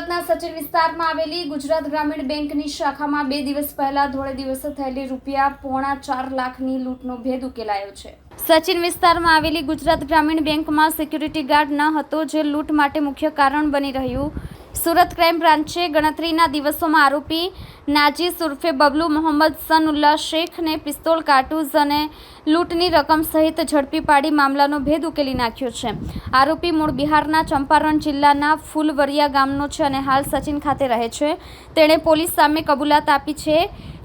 સુરતના સચિન વિસ્તારમાં આવેલી ગુજરાત ગ્રામીણ બેંકની શાખામાં 2 દિવસ પહેલા ધોળે દિવસે થયેલી ₹4.25 લાખની લૂંટનો ભેદ ઉકેલાયો છે। સચિન વિસ્તારમાં આવેલી ગુજરાત ગ્રામીણ બેંકમાં સિક્યુરિટી ગાર્ડ ન હતો, જે લૂંટ માટે મુખ્ય કારણ બની રહ્યું। સુરત ક્રાઇમ બ્રાન્ચે ગણતરીના દિવસોમાં આરોપી નાજીસ ઉર્ફે બબલુ મોહમ્મદ સનઉલ્લા શેખને પિસ્તોલ, કારતૂસ અને લૂંટની રકમ સહિત ઝડપી પાડી મામલાનો ભેદ ઉકેલી નાખ્યો છે। આરોપી મૂળ બિહારના ચંપારણ જિલ્લાના ફૂલવરિયા ગામનો છે અને હાલ સચિન ખાતે રહે છે। તેણે પોલીસ સામે કબૂલાત આપી છે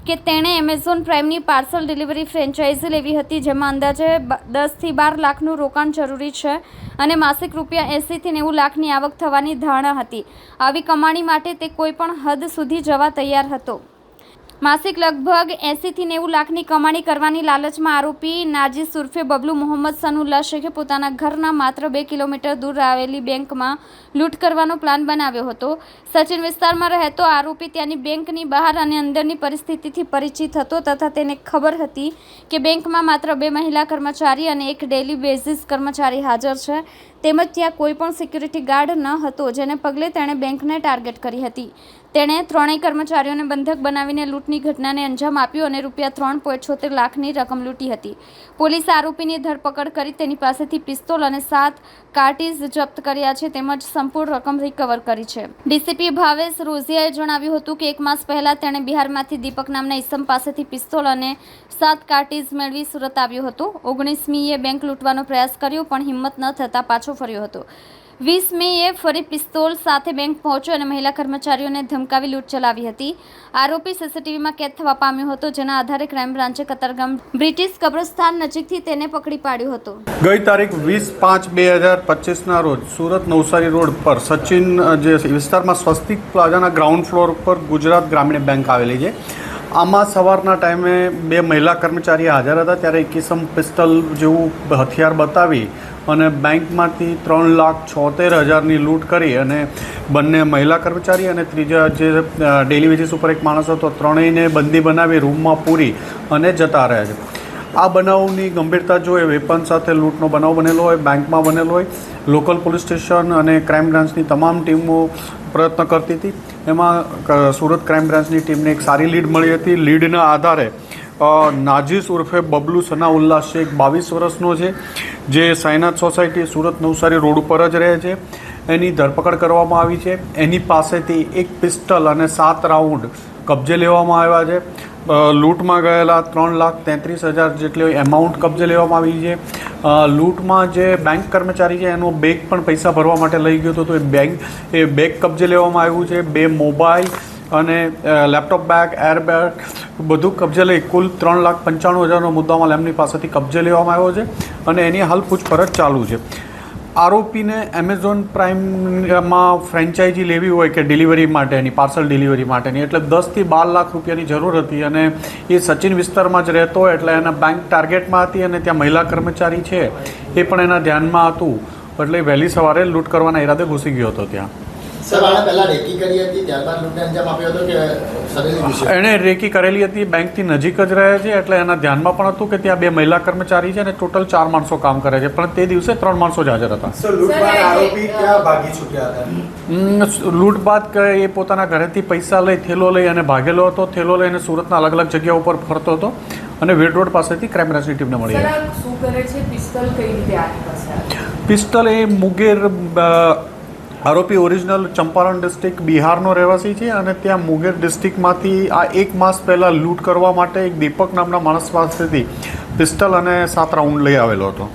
કે તેણે એમેઝોન પ્રાઇમની પાર્સલ ડિલિવરી ફ્રેન્ચાઇઝી લેવી હતી, જેમાં અંદાજે 10 થી 12 લાખનું રોકાણ જરૂરી છે અને માસિક ₹80 થી 90 લાખની આવક થવાની ધારણા હતી। આવી કમાણી માટે તે કોઈ પણ હદ સુધી જવા તૈયાર હતો। માસિક લગભગ 80 થી 90 લાખની કમાણી કરવાની લાલચમાં આરોપી નાજીસ ઉર્ફે બબલુ મોહમ્મદ સનઉલ્લા શેખે પોતાના ઘરના માત્ર 2 કિલોમીટર દૂર આવેલી બેંકમાં લૂંટ કરવાનો પ્લાન બનાવ્યો હતો। સચિન વિસ્તારમાં રહેતો આરોપી ત્યાંની બેંકની બહાર અને અંદરની પરિસ્થિતિથી પરિચિત હતો તથા તેને ખબર હતી કે બેંકમાં માત્ર 2 મહિલા કર્મચારી અને 1 ડેલી બેઝિસ કર્મચારી હાજર છે, તેમજ ત્યાં કોઈ પણ સિક્યુરિટી ગાર્ડ ન હતો, જેને પગલે તેણે બેંકને ટાર્ગેટ કરી હતી। તેણે ત્રણેય કર્મચારીઓને બંધક બનાવીને લૂંટની ઘટનાને અંજામ આપ્યો અને ₹3.76 લાખની રકમ લૂંટી હતી। પોલીસે આરોપીની ધરપકડ કરી તેની પાસેથી પિસ્તોલ અને 7 કાર્ટીઝ જપ્ત કર્યા છે, તેમજ સંપૂર્ણ રકમ રિકવર કરી છે। ડીસીપી ભાવેશ રોઝિયાએ જણાવ્યું હતું કે 1 માસ પહેલા તેણે બિહારમાંથી દીપક નામના ઈસમ પાસેથી પિસ્તોલ અને 7 કાર્ટીઝ મેળવી સુરત આવ્યો હતો। 19મીએ બેંક લૂંટવાનો પ્રયાસ કર્યો, પણ હિંમત ન થતાં પાછો ફર્યો હતો। 20મીએ ફરી પિસ્તોલ સાથે બેંક પહોંચ્યો અને મહિલા કર્મચારીઓને ધમકાવી લૂંટ ચલાવી હતી। આરોપી સીસીટીવીમાં કેદ થવા પામ્યો હતો, જેના આધારે ક્રાઇમ બ્રાન્ચે કતારગામ બ્રિટિશ કબ્રસ્તાન નજીકથી તેને પકડી પાડ્યો હતો। ગઈ તારીખ 20/5/2025ના રોજ સુરત નવસારી રોડ પર સચિન જે વિસ્તારમાં સ્વસ્તિક પ્લાઝાના ગ્રાઉન્ડ ફ્લોર પર ગુજરાત ગ્રામીણ બેંક આવેલી છે, આમાં સવારના ટાઈમે 2 મહિલા કર્મચારી હાજર હતા। ત્યારે એક કિસમ પિસ્તલ જેવું હથિયાર બતાવી અને બેંકમાંથી 3,76,000ની લૂંટ કરી અને બંને મહિલા કર્મચારી અને ત્રીજા જે ડેલી વેજીસ ઉપર એક માણસ હતો, ત્રણેયને બંદી બનાવી રૂમમાં પૂરી અને જતા રહ્યા છે। આ બનાવની ગંભીરતા જોઈ વેપન સાથે લૂંટનો બનાવ બનેલો હોય, બેંકમાં બનેલો હોય, લોકલ પોલીસ સ્ટેશન અને ક્રાઇમ બ્રાન્ચની તમામ ટીમો પ્રયત્ન કરતી હતી। એમાં સુરત ક્રાઇમ બ્રાન્ચની ટીમને એક સારી લીડ મળી હતી। લીડના આધારે નાજીસ ઉર્ફે બબલુ સનાઉલ્લા શેખ 22 વર્ષનો છે, જે સાઈનાથ સોસાયટી સુરત નવસારી રોડ ઉપર જ રહે છે, એની ધરપકડ કરવામાં આવી છે। એની પાસેથી 1 પિસ્ટલ અને 7 રાઉન્ડ કબજે લેવામાં આવ્યા છે। લૂંટમાં ગયેલા 3,33,000 જેટલી એમાઉન્ટ કબજે લેવામાં આવી છે। લૂંટમાં જે બેંક કર્મચારી છે એનો બેગ પણ પૈસા ભરવા માટે લઈ ગયો હતો, તો એ બેગ કબજે લેવામાં આવ્યું છે। 2 મોબાઈલ અને લેપટોપ બેગ, એરબેગ બધું કબજે લઈ કુલ 3,95,000નો મુદ્દામાલ એમની પાસેથી કબજે લેવામાં આવ્યો છે અને એની હાલ પૂછપરછ ચાલુ છે। આરોપીને એમેઝોન પ્રાઇમમાં ફ્રેન્ચાઇઝી લેવી હોય કે ડિલિવરી માટેની, પાર્સલ ડિલિવરી માટેની, એટલે 10 થી 12 લાખ રૂપિયાની જરૂર હતી અને એ સચિન વિસ્તારમાં જ રહેતો હોય એટલે એના બેંક ટાર્ગેટમાં હતી અને ત્યાં મહિલા કર્મચારી છે એ પણ એના ધ્યાનમાં હતું, એટલે વહેલી સવારે લૂંટ કરવાના ઈરાદે ઘૂસી ગયો હતો ત્યાં। એણે રેકી કરેલી હતી, બેંકથી નજીક જ રહે છે એટલે એના ધ્યાનમાં પણ હતું કે ત્યાં 2 મહિલા કર્મચારી છે અને ટોટલ 4 માણસો કામ કરે છે, પણ તે દિવસે 3 માણસો જ હાજર હતા। લૂંટ બાદ એ પોતાના ઘરેથી પૈસા લઈ થેલો લઈ અને ભાગેલો હતો। થેલો લઈને સુરતના અલગ અલગ જગ્યા ઉપર ફરતો હતો અને વેડ રોડ પાસેથી ક્રાઇમ બ્રાન્ચની ટીમને મળી હતી। પિસ્તલ એ મુગેર આરોપી ઓરિજિનલ ચંપારણ ડિસ્ટ્રિક્ટ બિહારનો રહેવાસી છે અને ત્યાં મુંગેર ડિસ્ટ્રિક્ટમાંથી આ 1 માસ પહેલાં લૂંટ કરવા માટે એક દીપક નામના માણસ પાસેથી પિસ્તલ અને 7 રાઉન્ડ લઈ આવેલો હતો।